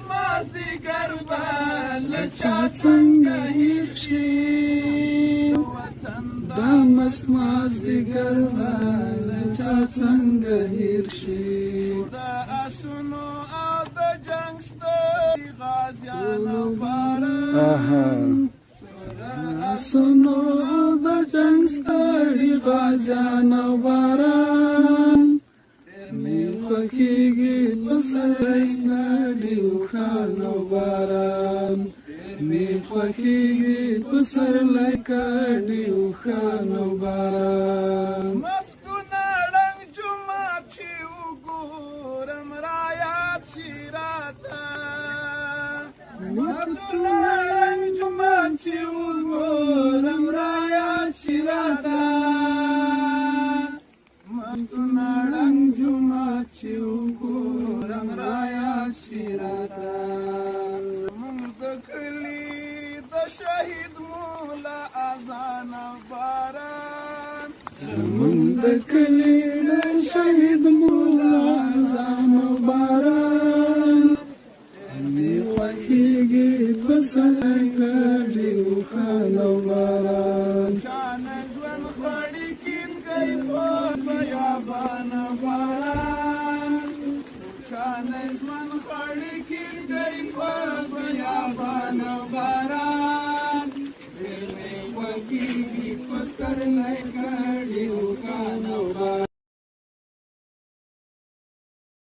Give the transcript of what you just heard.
مازدیګر به له چا څنګه هېر شي دا مست مازدیګر به له چا څنګه هېر شي د آسونو او د جنګ ستړي غازیانو باران آسونو او د جنګ ستړي غازیانو باران می خوښیږي پسرلی ستړي اوښانو باران می خوښیږي پسرلی کډي اوښانو باران مفتونه ړنګ جومات چې وګورم رایاد شي راته مفتونه ړنګ جومات چې وګورم رایاد شي راته مفتونه ړنګ جومات چې وګورم رایاد شي راته زموږ د کلي د شهید مولا اذان باران زموږ د کلي د شهید مولا اذان باران مې خوښیږي پسرلی کډي اوښانو باران چا نه ژوند غواړي کیږي په بیابان باران چا نه ژوند غواړي کیږي په بیابان باران ډېر مې خوښیږي پسرلی